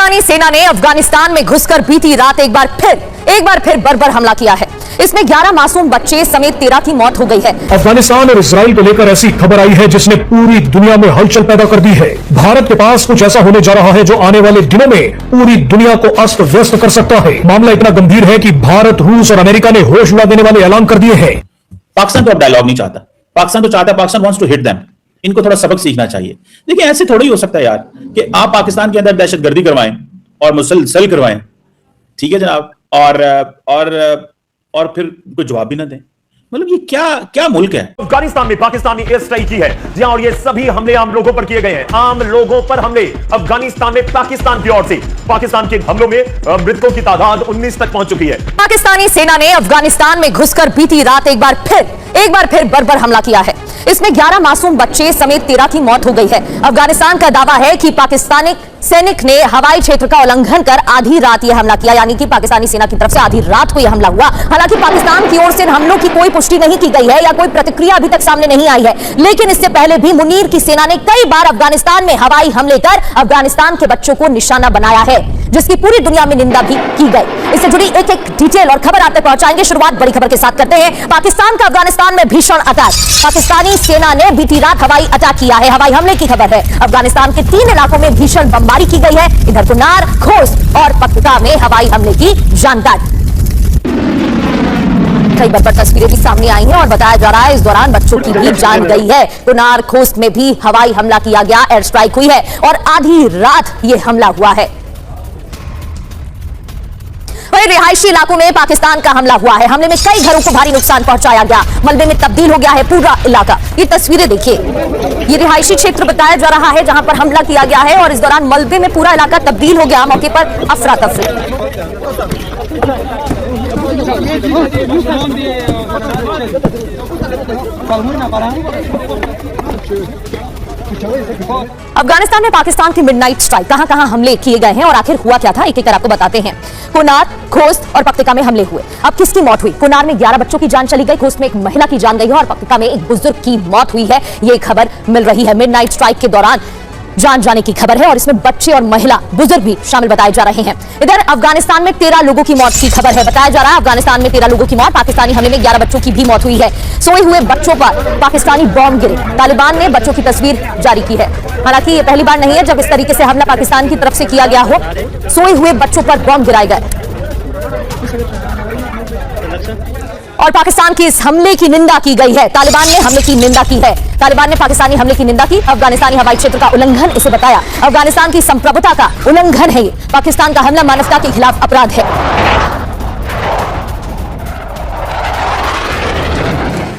पाकिस्तानी सेना ने अफगानिस्तान में घुसकर बीती रात एक बार फिर बर्बर हमला किया है। इसमें 11 मासूम बच्चे समेत 13 की मौत हो गई है। अफगानिस्तान और इजराइल को लेकर ऐसी खबर आई है जिसने पूरी दुनिया में हलचल पैदा कर दी है। भारत के पास कुछ ऐसा होने जा रहा है जो आने वाले दिनों में पूरी दुनिया को अस्त व्यस्त कर सकता है। मामला इतना गंभीर है कि भारत, रूस और अमेरिका ने होश उड़ा देने वाले ऐलान कर दिए हैं। पाकिस्तान तो अब डायलॉग नहीं चाहता। पाकिस्तान तो चाहता है, Pakistan wants to hit them. इनको थोड़ा सबक सीखना चाहिए। देखिए, ऐसे थोड़ा ही हो सकता है यार कि आप पाकिस्तान के अंदर दहशतगर्दी करवाएं और मुसलसल करवाएं, ठीक है जनाब, और फिर कोई जवाब भी ना दें। मतलब ये क्या मुल्क है। अफगानिस्तान में पाकिस्तानी एयर स्ट्राइक की है जी हां, और ये सभी हमले आम लोगों पर किए गए हैं। आम लोगों पर हमले अफगानिस्तान में पाकिस्तान की ओर से। पाकिस्तान के हमलों में मृतकों की तादाद 19 तक पहुंच चुकी है। पाकिस्तानी सेना ने अफगानिस्तान में घुसकर बीती रात एक बार फिर बर्बर हमला किया है। इसमें 11 मासूम बच्चे समेत 13 की मौत हो गई है। अफगानिस्तान का दावा है कि पाकिस्तानी सैनिक ने हवाई क्षेत्र का उल्लंघन कर आधी रात यह हमला किया, यानी कि पाकिस्तानी सेना की तरफ से आधी रात को यह हमला हुआ। हालांकि पाकिस्तान की ओर से हमलों की कोई पुष्टि नहीं की गई है या कोई प्रतिक्रिया अभी तक सामने नहीं आई है। लेकिन इससे पहले भी मुनीर की सेना ने कई बार अफगानिस्तान में हवाई हमले कर अफगानिस्तान के बच्चों को निशाना बनाया है, जिसकी पूरी दुनिया में निंदा भी की गई। इससे जुड़ी एक एक डिटेल और खबर आप तक पहुंचाएंगे। शुरुआत बड़ी खबर के साथ करते हैं। पाकिस्तान का अफगानिस्तान में भीषण अटैक। पाकिस्तानी सेना ने बीती रात हवाई अटैक किया है। हवाई हमले की खबर है। अफगानिस्तान के 3 इलाकों में भीषण बमबारी की गई है। इधर कुनार, खोस्त और पख्तूका में हवाई हमले की जानकारी। कई बर्बर तस्वीरें भी सामने आई हैं और बताया जा रहा है इस दौरान बच्चों की भी जान गई है। कुनार, खोस्त में भी हवाई हमला किया गया, एयर स्ट्राइक हुई है और आधी रात यह हमला हुआ है। रिहायशी इलाकों में पाकिस्तान का हमला हुआ है। हमले में कई घरों को भारी नुकसान पहुंचाया गया। मलबे में तब्दील हो गया है पूरा इलाका। ये तस्वीरें देखिए, ये रिहायशी क्षेत्र बताया जा रहा है जहां पर हमला किया गया है और इस दौरान मलबे में पूरा इलाका तब्दील हो गया। मौके पर अफरा तफरी। अफगानिस्तान में पाकिस्तान की मिडनाइट स्ट्राइक, कहां हमले किए गए हैं और आखिर हुआ क्या था, एक एक कर आपको बताते हैं। कुनार, खोस्त और पख्तूका में हमले हुए। अब किसकी मौत हुई? कुनार में 11 बच्चों की जान चली गई, खोस्त में एक महिला की जान गई है और पख्तूका में एक बुजुर्ग की मौत हुई है। ये खबर मिल रही है। मिडनाइट स्ट्राइक के दौरान जान जाने की खबर है और इसमें बच्चे और महिला, बुजुर्ग भी शामिल बताए जा रहे हैं। इधर अफगानिस्तान में 13 लोगों की मौत की खबर है। बताया जा रहा है अफगानिस्तान में 13 लोगों की मौत। पाकिस्तानी हमले में 11 बच्चों की भी मौत हुई है। सोए हुए बच्चों पर पाकिस्तानी बॉम्ब गिरे। तालिबान ने बच्चों की तस्वीर जारी की है। हालांकि ये पहली बार नहीं है जब इस तरीके से हमला पाकिस्तान की तरफ से किया गया हो। सोए हुए बच्चों पर बॉम्ब गिराए गए और पाकिस्तान के इस हमले की निंदा की गई है। तालिबान ने हमले की निंदा की है। तालिबान ने पाकिस्तानी हमले की निंदा की। अफगानिस्तानी हवाई क्षेत्र का उल्लंघन इसे बताया। अफगानिस्तान की संप्रभुता का उल्लंघन है ये। पाकिस्तान का हमला मानवता के खिलाफ अपराध है।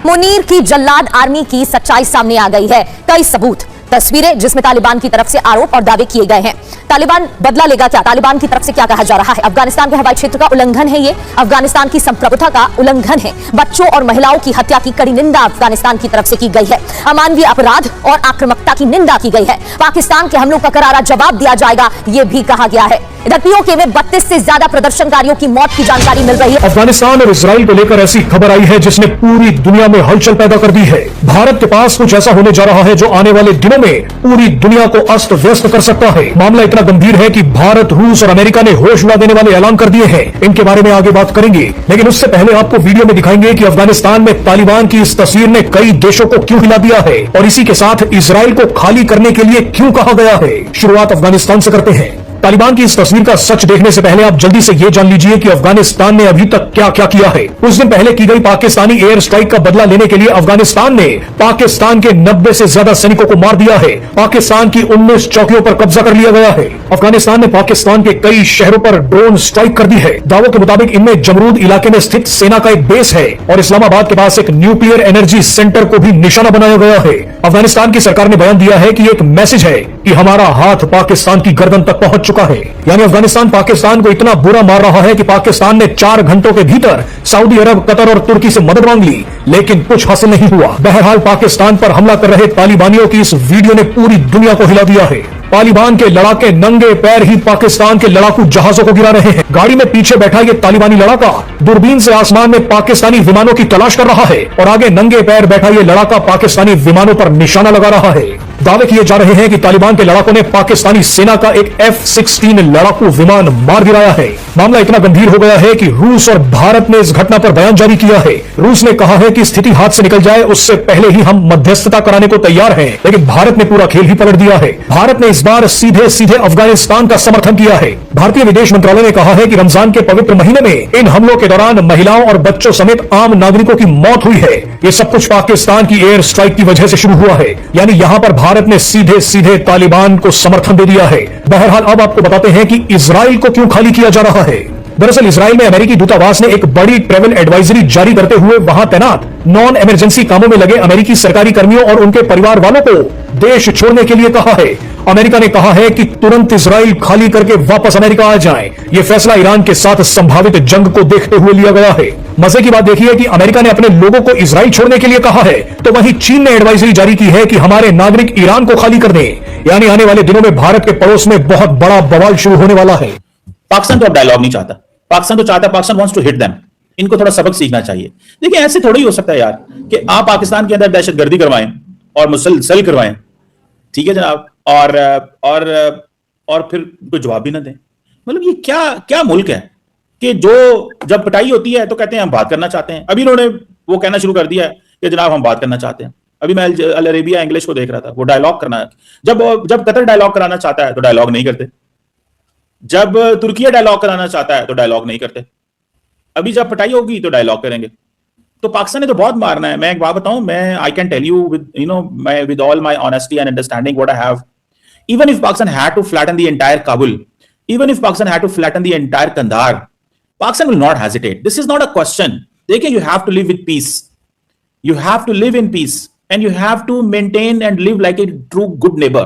मुनीर की जल्लाद आर्मी की सच्चाई सामने आ गई है। कई सबूत, तस्वीरें जिसमें तालिबान की तरफ से आरोप और दावे किए गए हैं। तालिबान बदला लेगा क्या? तालिबान की तरफ से क्या कहा जा रहा है? अफगानिस्तान के हवाई क्षेत्र का उल्लंघन है ये। अफगानिस्तान की संप्रभुता का उल्लंघन है। बच्चों और महिलाओं की हत्या की कड़ी निंदा अफगानिस्तान की तरफ से की गई है। अमानवीय अपराध और आक्रामकता की निंदा की गई है। पाकिस्तान के हमलों का करारा जवाब दिया जाएगा, ये भी कहा गया है। इधर पीओके में 32 से ज्यादा प्रदर्शनकारियों की मौत की जानकारी मिल रही है। अफगानिस्तान और इजराइल को लेकर ऐसी खबर आई है जिसने पूरी दुनिया में हलचल पैदा कर दी है। भारत के पास कुछ ऐसा होने जा रहा है जो आने वाले दिनों में पूरी दुनिया को अस्त व्यस्त कर सकता है। मामला इतना गंभीर है कि भारत, रूस और अमेरिका ने होश उड़ा देने वाले ऐलान कर दिए हैं। इनके बारे में आगे बात करेंगे, लेकिन उससे पहले आपको वीडियो में दिखाएंगे कि अफगानिस्तान में तालिबान की इस तस्वीर ने कई देशों को क्यों हिला दिया है और इसी के साथ इजराइल को खाली करने के लिए क्यों कहा गया है। शुरुआत अफगानिस्तान से करते हैं। तालिबान की इस तस्वीर का सच देखने से पहले आप जल्दी से ये जान लीजिए कि अफगानिस्तान ने अभी तक क्या क्या किया है। कुछ दिन पहले की गई पाकिस्तानी एयर स्ट्राइक का बदला लेने के लिए अफगानिस्तान ने पाकिस्तान के 90 से ज्यादा सैनिकों को मार दिया है। पाकिस्तान की 19 चौकियों पर कब्जा कर लिया गया है। अफगानिस्तान ने पाकिस्तान के कई शहरों पर ड्रोन स्ट्राइक कर दी है। दावों के मुताबिक इनमें जमरूद इलाके में स्थित सेना का एक बेस है और इस्लामाबाद के पास एक न्यूक्लियर एनर्जी सेंटर को भी निशाना बनाया गया है। अफगानिस्तान की सरकार ने बयान दिया है कि एक मैसेज है कि हमारा हाथ पाकिस्तान की गर्दन तक पहुंच चुका है। यानी अफगानिस्तान पाकिस्तान को इतना बुरा मार रहा है कि पाकिस्तान ने 4 घंटों के भीतर सऊदी अरब, कतर और तुर्की से मदद मांग ली, लेकिन कुछ हासिल नहीं हुआ। बहरहाल पाकिस्तान पर हमला कर रहे तालिबानियों की इस वीडियो ने पूरी दुनिया को हिला दिया है। तालिबान के लड़ाके नंगे पैर ही पाकिस्तान के लड़ाकू जहाजों को गिरा रहे हैं। गाड़ी में पीछे बैठा ये तालिबानी लड़ाका दूरबीन से आसमान में पाकिस्तानी विमानों की तलाश कर रहा है और आगे नंगे पैर बैठा ये लड़ाका पाकिस्तानी विमानों पर निशाना लगा रहा है। दावे किए जा रहे हैं कि तालिबान के लड़ाकों ने पाकिस्तानी सेना का एक F-16 लड़ाकू विमान मार गिराया है। मामला इतना गंभीर हो गया है कि रूस और भारत ने इस घटना पर बयान जारी किया है। रूस ने कहा है कि स्थिति हाथ से निकल जाए उससे पहले ही हम मध्यस्थता कराने को तैयार हैं, लेकिन भारत ने पूरा खेल ही पलट दिया है। भारत ने इस बार सीधे सीधे अफगानिस्तान का समर्थन किया है। भारतीय विदेश मंत्रालय ने कहा है कि रमजान के पवित्र महीने में इन हमलों के दौरान महिलाओं और बच्चों समेत आम नागरिकों की मौत हुई है। ये सब कुछ पाकिस्तान की एयर स्ट्राइक की वजह से शुरू हुआ है, यानी यहां पर भारत ने सीधे सीधे तालिबान को समर्थन दे दिया है। बहरहाल अब आपको बताते हैं कि इजराइल को क्यों खाली किया जा रहा है। दरअसल इजराइल में अमेरिकी दूतावास ने एक बड़ी ट्रैवल एडवाइजरी जारी करते हुए वहां तैनात नॉन इमरजेंसी कामों में लगे अमेरिकी सरकारी कर्मियों और उनके परिवार वालों को देश छोड़ने के लिए कहा है। अमेरिका ने कहा है कि तुरंत इजराइल खाली करके वापस अमेरिका आ जाएं। यह फैसला ईरान के साथ संभावित जंग को देखते हुए लिया गया है। मजे की बात देखिए कि अमेरिका ने अपने लोगों को इजराइल छोड़ने के लिए कहा है, तो वहीं चीन ने एडवाइजरी जारी की है कि हमारे नागरिक ईरान को खाली कर दें। यानी आने वाले दिनों में भारत के पड़ोस में बहुत बड़ा बवाल शुरू होने वाला है। पाकिस्तान तो अब डायलॉग नहीं चाहता। पाकिस्तान तो चाहता है, Pakistan wants to hit them. इनको थोड़ा सबक सीखना चाहिए। देखिए ऐसे थोड़ा ही हो सकता है यार कि आप पाकिस्तान के अंदर दहशतगर्दी करवाएं और मुसलसल करवाएं, ठीक है जनाब, और फिर कोई जवाब भी ना दें। मतलब ये क्या क्या मुल्क है कि जो जब पिटाई होती है तो कहते हैं हम बात करना चाहते हैं। अभी इन्होंने वो कहना शुरू कर दिया है कि जनाब हम बात करना चाहते हैं। अभी मैं अल अरेबिया इंग्लिश को देख रहा था, वो डायलॉग करना है। जब कतर डायलॉग कराना चाहता है तो डायलॉग नहीं करते। जब तुर्किया डायलॉग कराना चाहता है तो डायलॉग नहीं करते। अभी जब पिटाई होगी तो डायलॉग करेंगे। तो पाकिस्तान ने तो बहुत मारना है। मैं एक बात बताऊं, मैं I can tell you with all my honesty and understanding what I have, even if Pakistan had to flatten the entire Kabul, even if Pakistan had to flatten the entire Kandahar, Pakistan will not hesitate. This is not a question. देखिए, you have to live with peace. You have to live in peace and you have to maintain and live like a true good neighbor.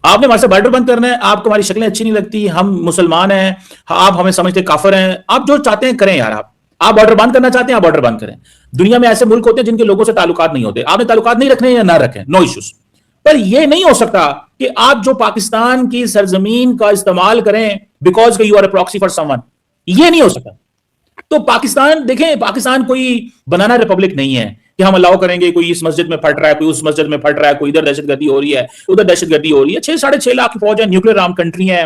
आपने हमारे से border बंद करना है, आपको हमारी शक्लें अच्छी नहीं लगती, हम मुसलमान हैं, आप हमें समझते काफिर हैं, आप जो चाहते हैं करें यार। आप बॉर्डर बंद करना चाहते हैं, आप बॉर्डर बंद करें। दुनिया में ऐसे मुल्क होते हैं जिनके लोगों से ताल्लुकात नहीं होते। आपने ताल्लुकात नहीं रखने या ना रखें, नो इश्यूज। पर यह नहीं हो सकता कि आप जो पाकिस्तान की सरजमीन का इस्तेमाल करें because you are a proxy for someone, ये नहीं हो सकता। तो पाकिस्तान देखें, पाकिस्तान कोई बनाना रिपब्लिक नहीं है कि हम अलाउ करेंगे कोई इस मस्जिद में फट रहा है, कोई उस मस्जिद में फट रहा है, कोई इधर दहशतगर्दी हो रही है, उधर दहशतगर्दी हो रही है। 6-6.5 लाख की फौज है, न्यूक्लियर आर्म कंट्री है।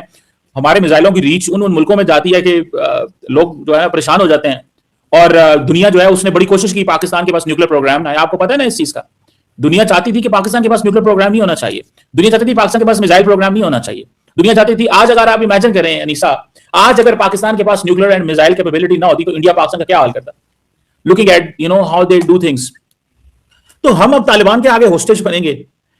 हमारे मिसाइलों की रीच उन मुल्कों में जाती है कि लोग जो है परेशान हो जाते हैं। और दुनिया जो है उसने बड़ी कोशिश की, पाकिस्तान के पास न्यूक्लियर प्रोग्राम ना है। आपको पता है ना इस चीज का। दुनिया चाहती थी कि पाकिस्तान के पास न्यूक्लियर प्रोग्राम नहीं होना चाहिए। दुनिया चाहती थी पाकिस्तान के पास मिसाइल प्रोग्राम नहीं होना चाहिए। दुनिया चाहती थी, आज अगर आप इमेजिन करें अनीसा, आज अगर पाकिस्तान के पास न्यूक्लियर एंड मिसाइल कैपेबिलिटी ना होती तो इंडिया पाकिस्तान का क्या हाल करता। Looking at how they do things. तो हम अब तालिबान के आगे होस्टेज बनेंगे।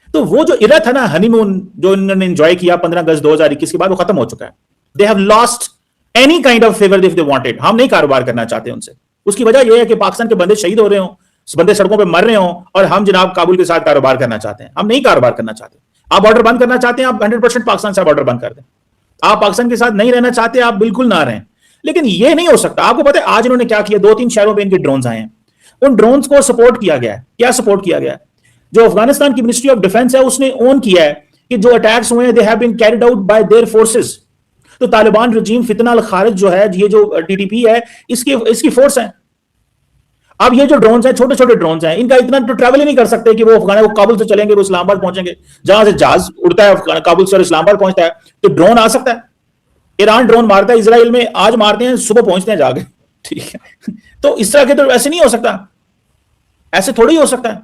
तो वो जो इरा था ना, हनीमून जो इन्होंने एंजॉय किया 15 अगस्त 2021 के बाद, वो खत्म हो चुका है। They have lost any kind of favour if they wanted. हम नहीं कारोबार करना चाहते उनसे। उसकी वजह यह है कि पाकिस्तान के बंदे शहीद हो रहे हो, बंदे सड़कों पे मर रहे हो, और हम जनाब काबुल के साथ कारोबार करना चाहते हैं। हम नहीं कारोबार करना चाहते। आप बॉर्डर बंद करना चाहते हैं, आप 100% पाकिस्तान से बॉर्डर बंद कर दें। आप पाकिस्तान के साथ नहीं रहना चाहते, आप बिल्कुल ना रहें। लेकिन यह नहीं हो सकता। आपको पता है आज इन्होंने क्या किया, 2-3 शहरों पे इनके ड्रोन्स आए हैं। उन ड्रोन्स को सपोर्ट किया गया है। क्या सपोर्ट किया गया है? जो अफगानिस्तान की मिनिस्ट्री ऑफ डिफेंस है उसने ओन किया है कि जो अटैक्स हुए हैं they have been carried out by their forces. तो तालिबान रजीम फितना अल खारिज जो है, ये जो टीटीपी है, इसकी फोर्स है। अब ये जो ड्रोन्स हैं, छोटे छोटे ड्रोन्स हैं, इनका इतना तो ट्रैवल ही नहीं कर सकते कि वो काबुल से चलेंगे, वो इस्लामाबाद पहुंचेंगे। जहां से जहाज उड़ता है काबुल से और इस्लामाबाद पहुंचता है, तो ड्रोन आ सकता है। ईरान ड्रोन मारता है, इजराइल में आज मारते हैं, सुबह पहुंचते हैं जाके, ठीक है। तो इस तरह के तो ऐसे नहीं हो सकता, ऐसे थोड़ी हो सकता है।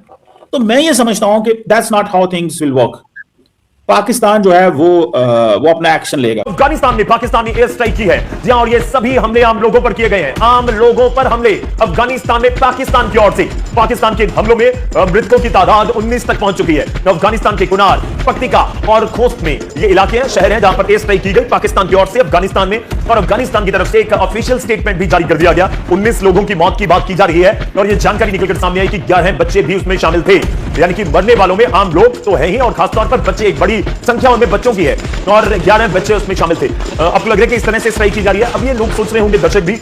तो मैं ये समझता हूं कि that's not how things will work. Pakistan जो है वो अपना एक्शन लेगा। अफगानिस्तान में पाकिस्तानी एयर स्ट्राइक की है, जी और ये सभी हमले आम लोगों पर किए गए हैं। आम लोगों पर हमले अफगानिस्तान में पाकिस्तान की ओर से। पाकिस्तान के हमलों में मृतकों की तादाद 19 तक पहुंच चुकी है। तो अफगानिस्तान के कुनार, पक्तिका और खोस्त में ये इलाके हैं, शहर हैं जहां पर एयर स्ट्राइक की गई पाकिस्तान की ओर से अफगानिस्तान में। और अफगानिस्तान की तरफ से एक ऑफिशियल स्टेटमेंट भी जारी कर दिया गया। 19 लोगों की मौत की बात की जा रही है और यह जानकारी निकलकर सामने आई कि 11 बच्चे भी उसमें शामिल थे। यानी कि मरने वालों में आम लोग तो है ही और खासतौर पर बच्चे, एक बड़ी संख्या उनमें बच्चों की है और 11 बच्चे उसमें शामिल थे। अब लग रहा है कि इस तरह से स्ट्राइक की जा रही है। अब ये लोग सोच रहे होंगे, दर्शक भी,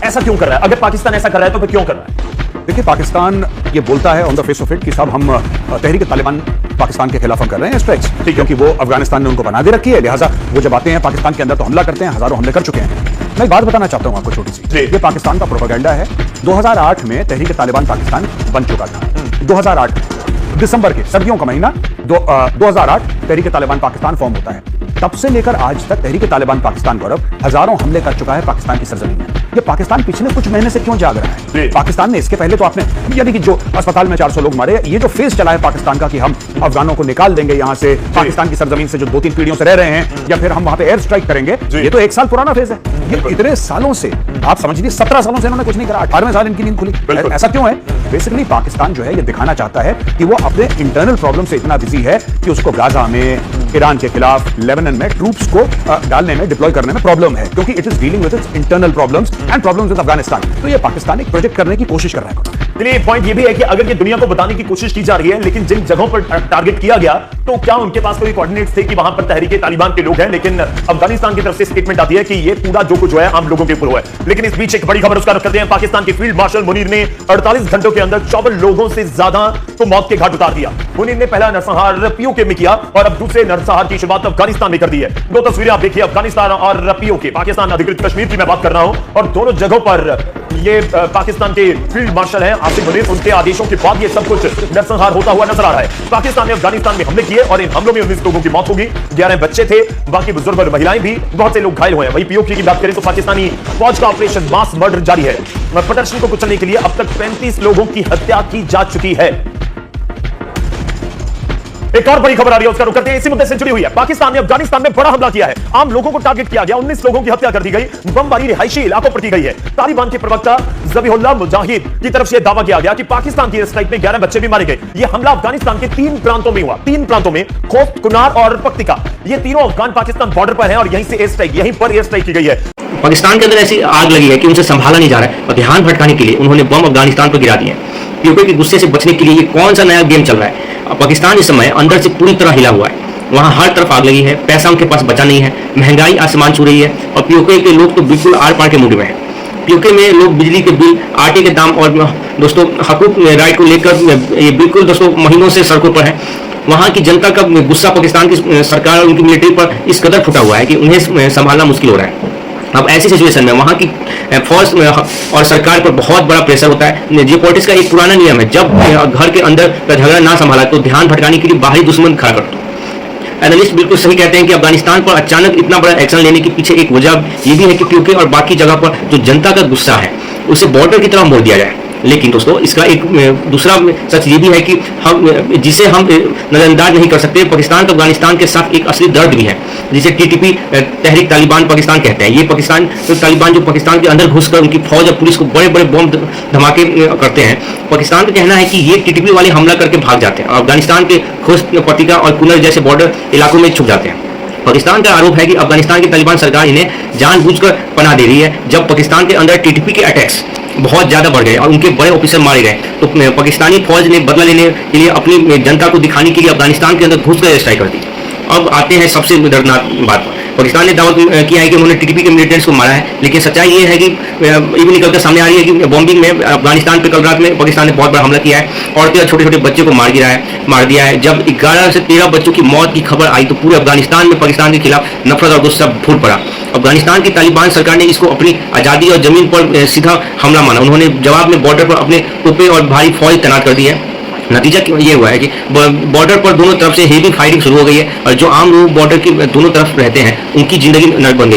ऐसा क्यों कर रहा है? अगर पाकिस्तान ऐसा कर रहा है तो फिर क्यों कर रहा है? देखिए, पाकिस्तान ये बोलता है on the face of it कि साहब हम तहरीक तालिबान पाकिस्तान के खिलाफ हम कर रहे हैं स्ट्राइक्स, क्योंकि वो अफगानिस्तान ने उनको बना दे रखी है। लिहाजा वो जब आते हैं पाकिस्तान के अंदर तो हमला करते हैं। हजारों हमले कर चुके हैं। मैं एक बात बताना चाहता हूं आपको छोटी सी। ये पाकिस्तान का प्रोपेगेंडा है। 2008 में तहरीक तालिबान पाकिस्तान बन चुका था। 2008 दिसंबर के सर्दियों का महीना 2008 तहरीक तालिबान पाकिस्तान फॉर्म होता है। तब से लेकर आज तक तहरीक तालिबान पाकिस्तान गौरव हजारों हमले कर चुका है पाकिस्तान की सरजमीन में। ये पाकिस्तान पिछले कुछ महीने से क्यों जाग रहा है? पाकिस्तान ने इसके पहले तो आपने यानी कि जो अस्पताल में 400 लोग मारे, ये जो फेज चला है पाकिस्तान का कि हम अफगानों को निकाल देंगे यहां से, पाकिस्तान की सरजमीन से जो 2-3 पीढ़ियों से रह रहे हैं, या फिर हम वहां पे एयर स्ट्राइक करेंगे, ये तो 1 साल पुराना फेज है। ये इतने सालों से आप समझ लीजिए 17 सालों से इन्होंने कुछ नहीं करा, 18वें साल इनकी नींद खुली। ऐसा क्यों है? बेसिकली पाकिस्तान जो है ये दिखाना चाहता है कि वो अपने इंटरनल प्रॉब्लम से इतना बिजी है कि उसको गाजा में, ईरान के खिलाफ, लेबनान में ट्रूप्स को डालने में, डिप्लॉय करने में प्रॉब्लम है, क्योंकि it is dealing with its internal problems and problems with Afghanistan. तो ये पाकिस्तान एक प्रोजेक्ट करने की कोशिश कर रहा है। चलिए पॉइंट ये भी है कि अगर ये दुनिया को बताने की कोशिश की जा रही है, लेकिन जिन जगहों पर टारगेट किया गया, तो क्या उनके पास कोई कोऑर्डिनेट्स थे कि वहां पर तहरीके तालिबान के लोग हैं? लेकिन अफगानिस्तान की तरफ से स्टेटमेंट आती है कि ये पूरा जो कुछ है आम लोगों के ऊपर हुआ है। लेकिन इस बीच एक बड़ी खबर उसका रुख करते हैं। पाकिस्तान के फील्ड मार्शल मुनीर ने 48 घंटों के अंदर 54 लोगों से ज्यादा को मौत के घाट उतार दिया। मुनीर ने पहला नरसंहार पीओके में किया और अब दूसरे नरसंहार की शुरुआत अफगानिस्तान में कर दी है। 2 तस्वीरें आप देखिए, अफगानिस्तान और पीओके, पाकिस्तान अधिकृत कश्मीर की मैं बात कर रहा हूं, और दोनों जगहों पर ये पाकिस्तान के फील्ड मार्शल हैं आसिफ मुनीर, उनके आदेशों के बाद ये सब कुछ नरसंहार होता हुआ नजर आ रहा है। पाकिस्तान ने अफगानिस्तान में हमले किए और इन हमलों में 19 लोगों की मौत होगी, 11 बच्चे थे, बाकी बुजुर्ग और महिलाएं भी, बहुत से लोग घायल हुए हैं। वहीं पीओके की बात करें तो पाकिस्तानी फौज का ऑपरेशन मास मर्डर जारी है। प्रदर्शन को कुचलने के लिए अब तक 35 लोगों की हत्या की जा चुकी है। एक और बड़ी खबर आ रही है, उसका रुख करते हैं, इसी मुद्दे से जुड़ी हुई है। पाकिस्तान ने अफगानिस्तान में बड़ा हमला किया है, आम लोगों को टारगेट किया गया, 19 लोगों की हत्या कर दी गई, बमबारी रिहायशी इलाकों पर की गई है। तालिबान के प्रवक्ता ज़बीहुल्लाह मुजाहिद की तरफ से दावा किया गया कि पाकिस्तान की स्ट्राइक में 11 बच्चे भी मारे गए। यह हमला अफगानिस्तान के 3 प्रांतों में हुआ, 3 प्रांतों में, खोस्त, कुनार और पक्तिका। ये तीनों अफगान पाकिस्तान बॉर्डर पर हैं और यहीं से एयर स्ट्राइक, यहीं पर एयर स्ट्राइक की गई है। पाकिस्तान के अंदर ऐसी आग लगी है कि उनसे संभाला नहीं जा रहा है और ध्यान भटकाने के लिए उन्होंने बम अफगानिस्तान पर गिरा दिए हैं। पीओके के गुस्से से बचने के लिए ये कौन सा नया गेम चल रहा है? पाकिस्तान इस समय अंदर से पूरी तरह हिला हुआ है, वहां हर तरफ आग लगी है, पैसा उनके पास बचा नहीं है, महंगाई आसमान छू रही है और पीओके के लोग तो बिल्कुल आर पार के मूड में हैं। पीओके में लोग बिजली के बिल, आटे के दाम और दोस्तों हकूक राइट को लेकर ये बिल्कुल दोस्तों महीनों से सड़कों पर है। वहां की जनता का गुस्सा पाकिस्तान की सरकार और उनकी मिलिट्री पर इस कदर फुटा हुआ है कि उन्हें संभालना मुश्किल हो रहा है। अब ऐसी सिचुएशन में वहां की फौज और सरकार पर बहुत बड़ा प्रेशर होता है। जियोपॉलिटिक्स का एक पुराना नियम है, जब घर के अंदर झगड़ा ना संभाला तो ध्यान भटकाने के लिए बाहरी दुश्मन खड़ा कर दो। एनालिस्ट बिल्कुल सही कहते हैं कि अफगानिस्तान पर अचानक इतना बड़ा एक्शन लेने के पीछे एक वजह ये भी है कि पीओके और बाकी जगह पर जो जनता का गुस्सा है उसे बॉर्डर की तरफ मोड़ दिया जाए। लेकिन दोस्तों इसका एक दूसरा सच ये भी है कि जिसे हम नजरअंदाज नहीं कर सकते, पाकिस्तान तो अफगानिस्तान के साथ एक असली दर्द भी है, जिसे टीटीपी तहरीक तालिबान पाकिस्तान कहते हैं। ये पाकिस्तान तो तालिबान जो पाकिस्तान के अंदर घुसकर उनकी फौज और पुलिस को बड़े बड़े बम धमाके करते हैं। पाकिस्तान का कहना है कि ये टीटीपी वाले हमला करके भाग जाते हैं और अफगानिस्तान के खोस्त, पतिका और कुनर जैसे बॉर्डर इलाकों में छुप जाते हैं। पाकिस्तान का आरोप है कि अफगानिस्तान की तालिबान सरकार इन्हें जानबूझकर पनाह दे रही है। जब पाकिस्तान के अंदर टीटीपी के अटैक्स बहुत ज्यादा बढ़ गए और उनके बड़े ऑफिसर मारे गए तो पाकिस्तानी फौज ने बदला लेने के लिए अपनी जनता को दिखाने के लिए अफगानिस्तान के अंदर घुसकर स्ट्राइक कर दी। अब आते हैं सबसे दर्दनाक बात पर। पाकिस्तान ने दावा किया है कि उन्होंने टीटीपी के मिलिटेंट्स को मारा है, लेकिन सच्चाई ये है कि ये भी निकलकर सामने आ रही है कि बॉम्बिंग में अफगानिस्तान पे कल रात में पाकिस्तान ने बहुत बड़ा हमला किया है, औरतें और छोटे छोटे बच्चे को मार दिया है। जब 11 से 13 बच्चों की मौत की खबर आई तो पूरे अफगानिस्तान में पाकिस्तान के खिलाफ नफरत और गुस्सा फूट पड़ा। अफगानिस्तान की तालिबान सरकार ने इसको अपनी आज़ादी और जमीन पर सीधा हमला माना। उन्होंने जवाब में बॉर्डर पर अपने तोपें और भारी फौज तैनात कर दी है। नतीजा ये हुआ है कि बॉर्डर पर दोनों तरफ से हेवी फायरिंग शुरू हो गई है और जो आम लोग बॉर्डर की दोनों तरफ रहते हैं उनकी जिंदगी नर्क बन गई।